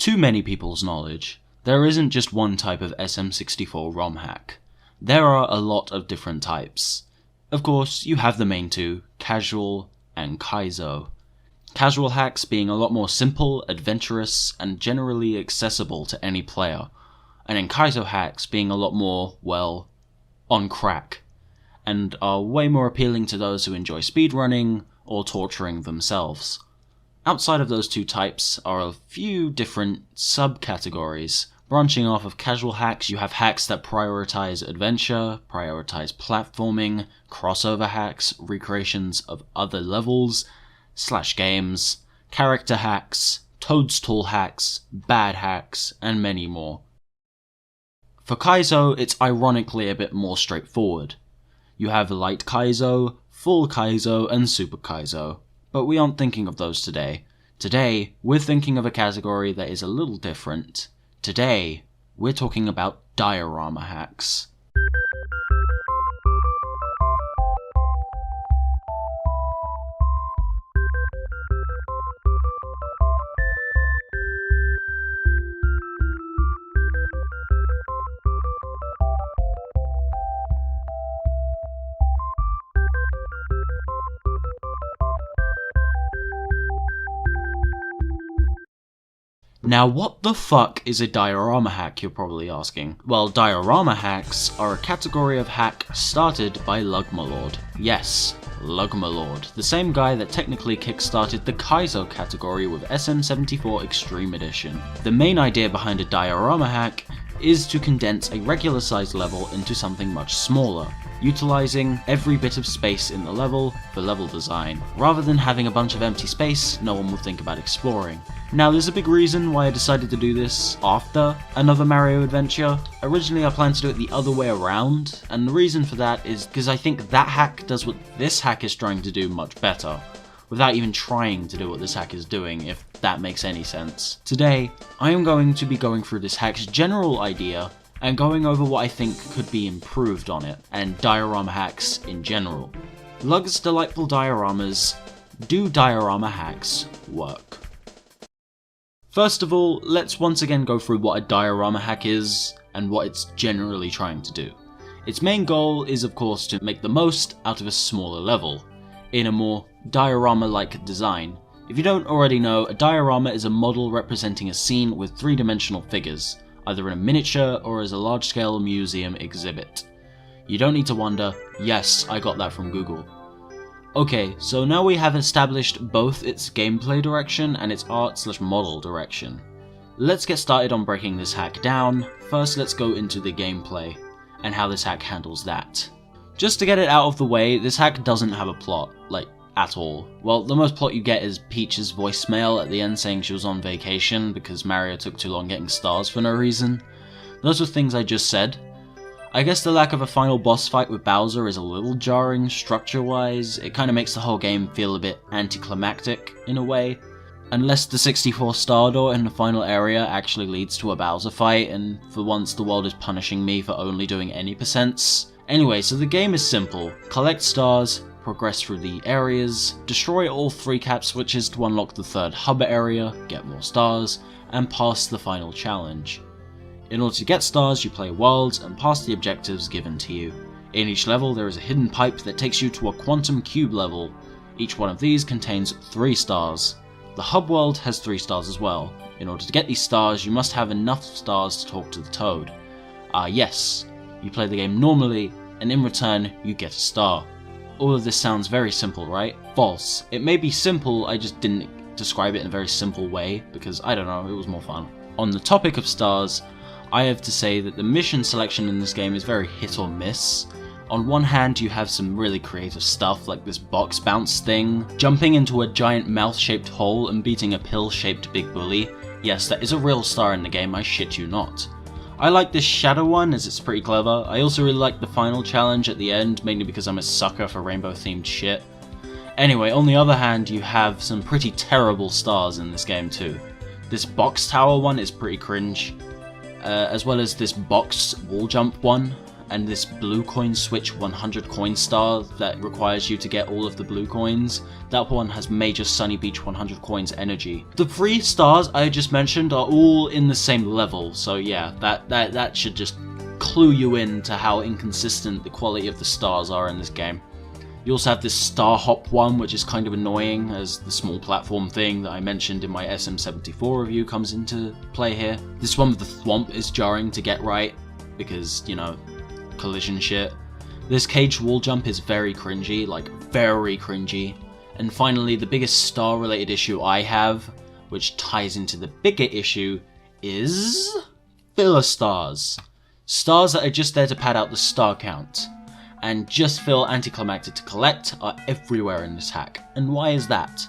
To many people's knowledge, there isn't just one type of SM64 ROM hack. There are a lot of different types. Of course, you have the main two, casual and Kaizo. Casual hacks being a lot more simple, adventurous, and generally accessible to any player, and then Kaizo hacks being a lot more, well, on crack, and are way more appealing to those who enjoy speedrunning or torturing themselves. Outside of those two types are a few different subcategories. Branching off of casual hacks, you have hacks that prioritize adventure, prioritize platforming, crossover hacks, recreations of other levels, slash games, character hacks, toadstool hacks, bad hacks, and many more. For Kaizo, it's ironically a bit more straightforward. You have light Kaizo, full Kaizo, and super Kaizo. But we aren't thinking of those today. Today, we're thinking of a category that is a little different. Today, we're talking about diorama hacks. Now what the fuck is a diorama hack, you're probably asking? Well, diorama hacks are a category of hack started by Lugmillord. Yes, Lugmillord, the same guy that technically kickstarted the Kaizo category with SM74 Extreme Edition. The main idea behind a diorama hack is to condense a regular sized level into something much smaller, utilizing every bit of space in the level for level design. Rather than having a bunch of empty space, no one will think about exploring. Now there's a big reason why I decided to do this after another Mario adventure. Originally I planned to do it the other way around, and the reason for that is because I think that hack does what this hack is trying to do much better, without even trying to do what this hack is doing, if that makes any sense. Today, I am going to be going through this hack's general idea and going over what I think could be improved on it, and diorama hacks in general. Lug's delightful dioramas. Do diorama hacks work? First of all, let's once again go through what a diorama hack is and what it's generally trying to do. Its main goal is of course to make the most out of a smaller level, in a more diorama-like design. If you don't already know, a diorama is a model representing a scene with three-dimensional figures, either in a miniature or as a large-scale museum exhibit. You don't need to wonder, yes, I got that from Google. Okay, so now we have established both its gameplay direction and its art/model direction. Let's get started on breaking this hack down. First, let's go into the gameplay, and how this hack handles that. Just to get it out of the way, this hack doesn't have a plot, like, at all. Well, the most plot you get is Peach's voicemail at the end saying she was on vacation because Mario took too long getting stars for no reason. Those were things I just said. I guess the lack of a final boss fight with Bowser is a little jarring structure-wise. It kind of makes the whole game feel a bit anticlimactic, in a way. Unless the 64 star door in the final area actually leads to a Bowser fight, and for once the world is punishing me for only doing any percents. Anyway, so the game is simple. Collect stars, progress through the areas, destroy all 3 cap switches to unlock the 3rd hub area, get more stars, and pass the final challenge. In order to get stars, you play worlds and pass the objectives given to you. In each level there is a hidden pipe that takes you to a quantum cube level. Each one of these contains 3 stars. The hub world has 3 stars as well. In order to get these stars, you must have enough stars to talk to the Toad. Yes, you play the game normally, and in return you get a star. All of this sounds very simple, right? False. It may be simple, I just didn't describe it in a very simple way, because I don't know, it was more fun. On the topic of stars, I have to say that the mission selection in this game is very hit or miss. On one hand, you have some really creative stuff like this box bounce thing, jumping into a giant mouth-shaped hole and beating a pill-shaped big bully. Yes, that is a real star in the game, I shit you not. I like this shadow one as it's pretty clever. I also really like the final challenge at the end, mainly because I'm a sucker for rainbow-themed shit. Anyway, on the other hand, you have some pretty terrible stars in this game too. This box tower one is pretty cringe. As well as this box wall jump one. and this blue coin switch 100 coin star that requires you to get all of the blue coins, that one has major Sunny Beach 100 coins energy. The 3 stars I just mentioned are all in the same level, so yeah, that should just clue you in to how inconsistent the quality of the stars are in this game. You also have this star hop one, which is kind of annoying, as the small platform thing that I mentioned in my SM74 review comes into play here. This one with the thwomp is jarring to get right, because, you know, collision shit. This caged wall jump is very cringy, like very cringy. And finally, the biggest star related issue I have, which ties into the bigger issue, is filler stars. Stars that are just there to pad out the star count, and just feel anticlimactic to collect, are everywhere in this hack. And why is that?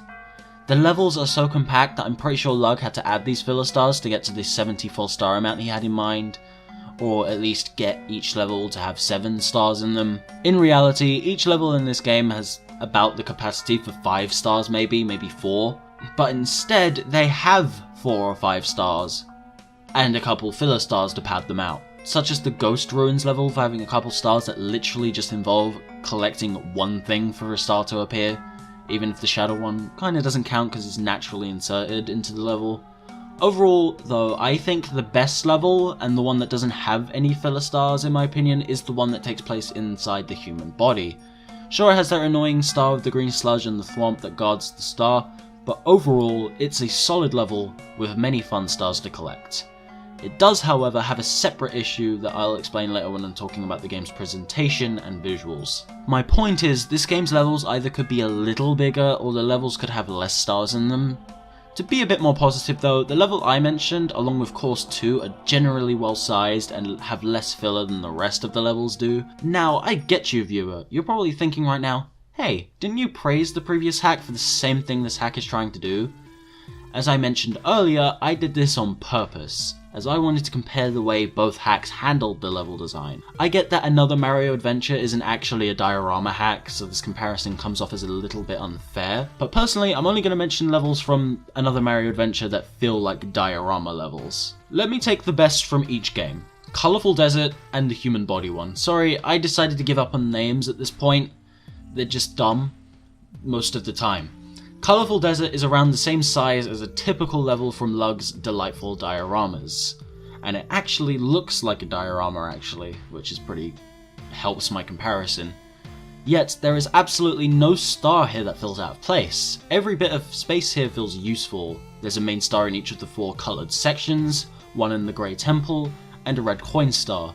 The levels are so compact that I'm pretty sure Lug had to add these filler stars to get to this 70 full star amount he had in mind, or at least get each level to have 7 stars in them. In reality, each level in this game has about the capacity for 5 stars maybe 4, but instead they have 4 or 5 stars, and a couple filler stars to pad them out. Such as the Ghost Ruins level for having a couple stars that literally just involve collecting one thing for a star to appear, even if the shadow one kinda doesn't count because it's naturally inserted into the level. Overall, though, I think the best level, and the one that doesn't have any filler stars in my opinion, is the one that takes place inside the human body. Sure, it has that annoying star with the green sludge and the thwomp that guards the star, but overall, it's a solid level with many fun stars to collect. It does, however, have a separate issue that I'll explain later when I'm talking about the game's presentation and visuals. My point is, this game's levels either could be a little bigger, or the levels could have less stars in them. To be a bit more positive though, the level I mentioned, along with Course 2, are generally well sized and have less filler than the rest of the levels do. Now, I get you, viewer, you're probably thinking right now, hey, didn't you praise the previous hack for the same thing this hack is trying to do? As I mentioned earlier, I did this on purpose, as I wanted to compare the way both hacks handled the level design. I get that Another Mario Adventure isn't actually a diorama hack, so this comparison comes off as a little bit unfair, but personally I'm only going to mention levels from Another Mario Adventure that feel like diorama levels. Let me take the best from each game. Colorful Desert and the Human Body one. Sorry, I decided to give up on names at this point. They're just dumb, most of the time. Colorful Desert is around the same size as a typical level from Lug's delightful dioramas, and it actually looks like a diorama actually, which is pretty helps my comparison. Yet there is absolutely no star here that feels out of place. Every bit of space here feels useful. There's a main star in each of the 4 colored sections, one in the grey temple, and a red coin star.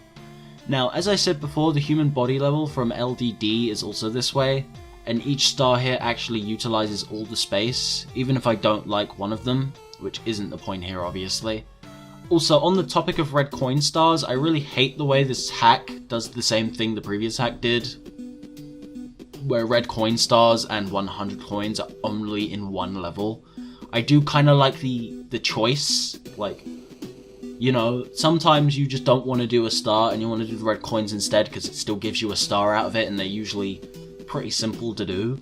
Now, as I said before, the Human Body level from LDD is also this way, and each star here actually utilizes all the space, even if I don't like one of them, which isn't the point here obviously. Also, on the topic of red coin stars, I really hate the way this hack does the same thing the previous hack did, where red coin stars and 100 coins are only in one level. I do kind of like the choice, like, you know, sometimes you just don't want to do a star and you want to do the red coins instead because it still gives you a star out of it and they're usually pretty simple to do.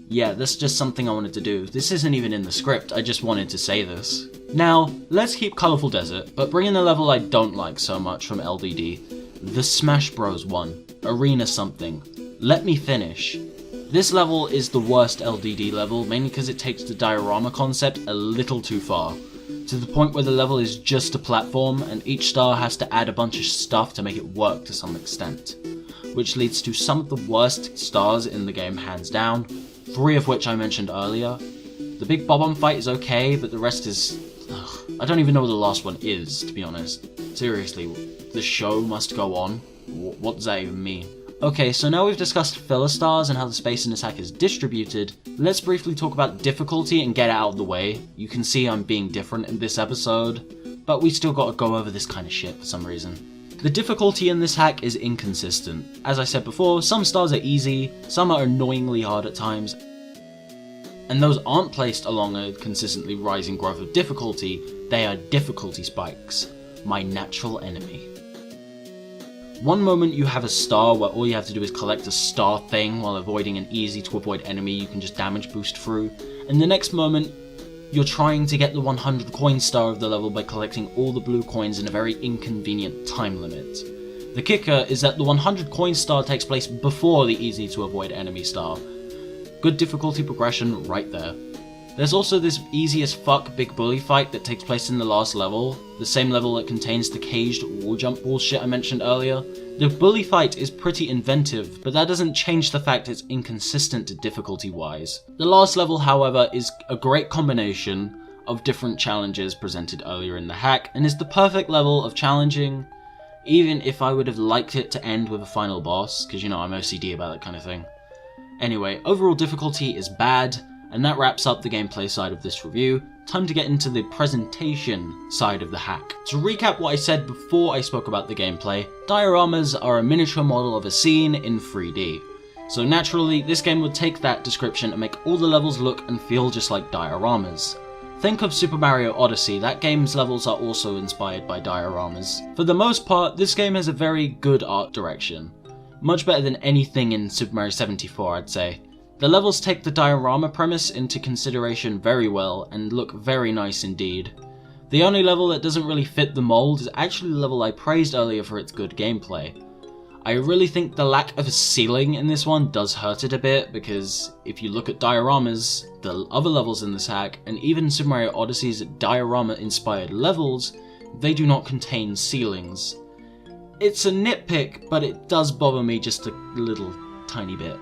Yeah, that's just something I wanted to do. This isn't even in the script, I just wanted to say this. Now, let's keep Colorful Desert, but bring in a level I don't like so much from LDD. The Smash Bros. one. Arena something. Let me finish. This level is the worst LDD level, mainly because it takes the diorama concept a little too far, to the point where the level is just a platform and each star has to add a bunch of stuff to make it work to some extent, which leads to some of the worst stars in the game hands down, 3 of which I mentioned earlier. The big bob-omb fight is okay, but the rest is... I don't even know what the last one is, to be honest. Seriously, the show must go on? What does that even mean? Okay, so now we've discussed filler stars and how the space in this hack is distributed, let's briefly talk about difficulty and get it out of the way. You can see I'm being different in this episode, but we still gotta go over this kind of shit for some reason. The difficulty in this hack is inconsistent. As I said before, some stars are easy, some are annoyingly hard at times, and those aren't placed along a consistently rising growth of difficulty, they are difficulty spikes, my natural enemy. One moment you have a star where all you have to do is collect a star thing while avoiding an easy to avoid enemy you can just damage boost through, and the next moment you're trying to get the 100 coin star of the level by collecting all the blue coins in a very inconvenient time limit. The kicker is that the 100 coin star takes place before the easy to avoid enemy star. Good difficulty progression right there. There's also this easy as fuck big bully fight that takes place in the last level, the same level that contains the caged wall jump bullshit I mentioned earlier. The bully fight is pretty inventive, but that doesn't change the fact it's inconsistent difficulty wise. The last level, however, is a great combination of different challenges presented earlier in the hack, and is the perfect level of challenging, even if I would have liked it to end with a final boss, because you know I'm OCD about that kind of thing. Anyway, overall difficulty is bad, and that wraps up the gameplay side of this review. Time to get into the presentation side of the hack. To recap what I said before I spoke about the gameplay, dioramas are a miniature model of a scene in 3D. So naturally, this game would take that description and make all the levels look and feel just like dioramas. Think of Super Mario Odyssey, that game's levels are also inspired by dioramas. For the most part, this game has a very good art direction. Much better than anything in Super Mario 74, I'd say. The levels take the diorama premise into consideration very well and look very nice indeed. The only level that doesn't really fit the mold is actually the level I praised earlier for its good gameplay. I really think the lack of a ceiling in this one does hurt it a bit, because if you look at dioramas, the other levels in this hack, and even Super Mario Odyssey's diorama inspired levels, they do not contain ceilings. It's a nitpick, but it does bother me just a little tiny bit.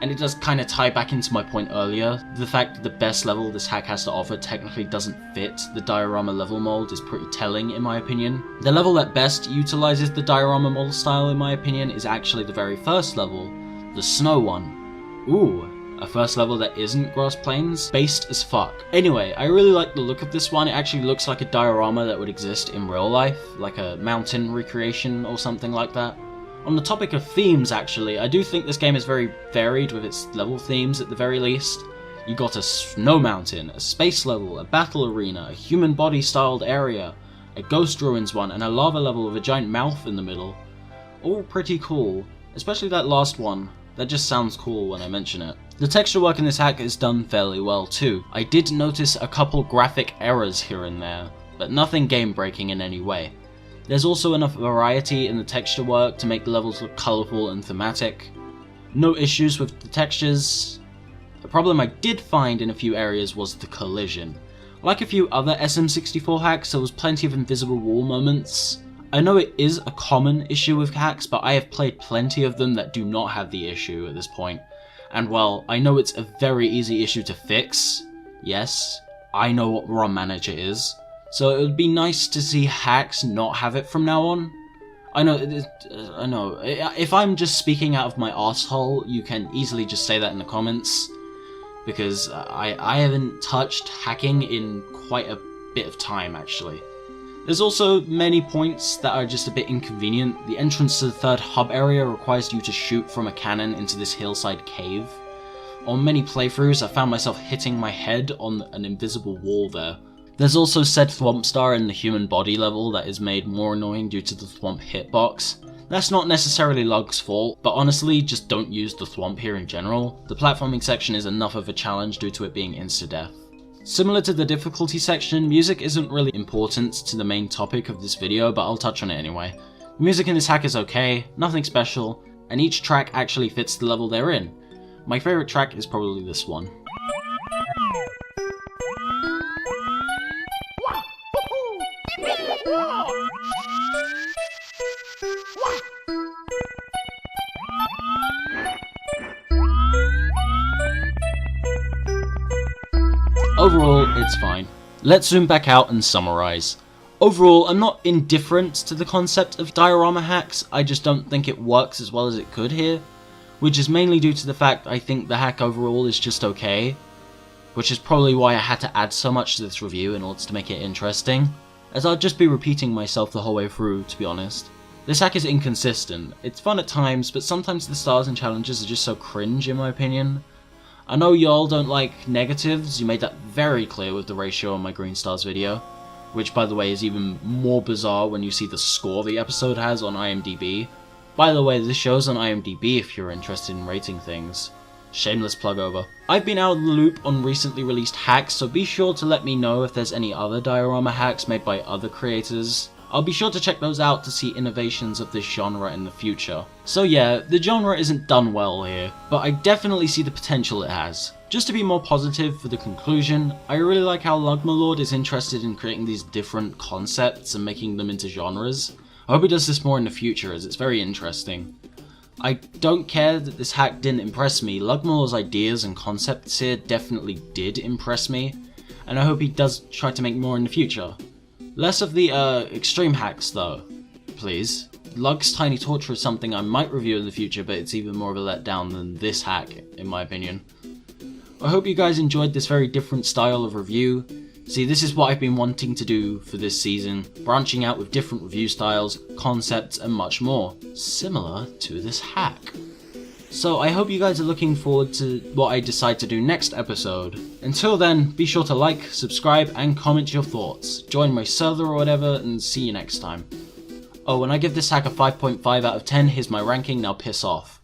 And it does kind of tie back into my point earlier. The fact that the best level this hack has to offer technically doesn't fit the diorama level mold is pretty telling in my opinion. The level that best utilizes the diorama model style in my opinion is actually the very first level, the snow one. Ooh, a first level that isn't grass plains? Based as fuck. Anyway, I really like the look of this one. It actually looks like a diorama that would exist in real life, like a mountain recreation or something like that. On the topic of themes actually, I do think this game is very varied with its level themes at the very least. You got a snow mountain, a space level, a battle arena, a human body styled area, a ghost ruins one, and a lava level with a giant mouth in the middle. All pretty cool, especially that last one. That just sounds cool when I mention it. The texture work in this hack is done fairly well too. I did notice a couple graphic errors here and there, but nothing game breaking in any way. There's also enough variety in the texture work to make the levels look colourful and thematic. No issues with the textures. The problem I did find in a few areas was the collision. Like a few other SM64 hacks, there was plenty of invisible wall moments. I know it is a common issue with hacks, but I have played plenty of them that do not have the issue at this point. And while I know it's a very easy issue to fix, yes, I know what ROM Manager is. So it would be nice to see hacks not have it from now on. I know, if I'm just speaking out of my asshole, you can easily just say that in the comments. Because I haven't touched hacking in quite a bit of time actually. There's also many points that are just a bit inconvenient. The entrance to the third hub area requires you to shoot from a cannon into this hillside cave. On many playthroughs I found myself hitting my head on an invisible wall there. There's also said thwomp star in the human body level that is made more annoying due to the thwomp hitbox. That's not necessarily Lug's fault, but honestly just don't use the thwomp here in general. The platforming section is enough of a challenge due to it being insta-death. Similar to the difficulty section, music isn't really important to the main topic of this video, but I'll touch on it anyway. The music in this hack is okay, nothing special, and each track actually fits the level they're in. My favourite track is probably this one. Overall, it's fine. Let's zoom back out and summarize. Overall, I'm not indifferent to the concept of diorama hacks, I just don't think it works as well as it could here, which is mainly due to the fact I think the hack overall is just okay, which is probably why I had to add so much to this review in order to make it interesting, as I'll just be repeating myself the whole way through, to be honest. This hack is inconsistent. It's fun at times, but sometimes the stars and challenges are just so cringe in my opinion. I know y'all don't like negatives, you made that very clear with the ratio on my green stars video, which by the way is even more bizarre when you see the score the episode has on IMDb. By the way, this show's on IMDb if you're interested in rating things. Shameless plug over. I've been out of the loop on recently released hacks, so be sure to let me know if there's any other diorama hacks made by other creators. I'll be sure to check those out to see innovations of this genre in the future. So yeah, the genre isn't done well here, but I definitely see the potential it has. Just to be more positive for the conclusion, I really like how Lugmillord is interested in creating these different concepts and making them into genres. I hope he does this more in the future as it's very interesting. I don't care that this hack didn't impress me, Lugmillord's ideas and concepts here definitely did impress me, and I hope he does try to make more in the future. Less of the extreme hacks though, please. Lug's Tiny Torture is something I might review in the future, but it's even more of a letdown than this hack, in my opinion. I hope you guys enjoyed this very different style of review. See, this is what I've been wanting to do for this season, branching out with different review styles, concepts, and much more, similar to this hack. So I hope you guys are looking forward to what I decide to do next episode. Until then, be sure to like, subscribe, and comment your thoughts. Join my server or whatever, and see you next time. Oh, when I give this hack a 5.5 out of 10, here's my ranking, now piss off.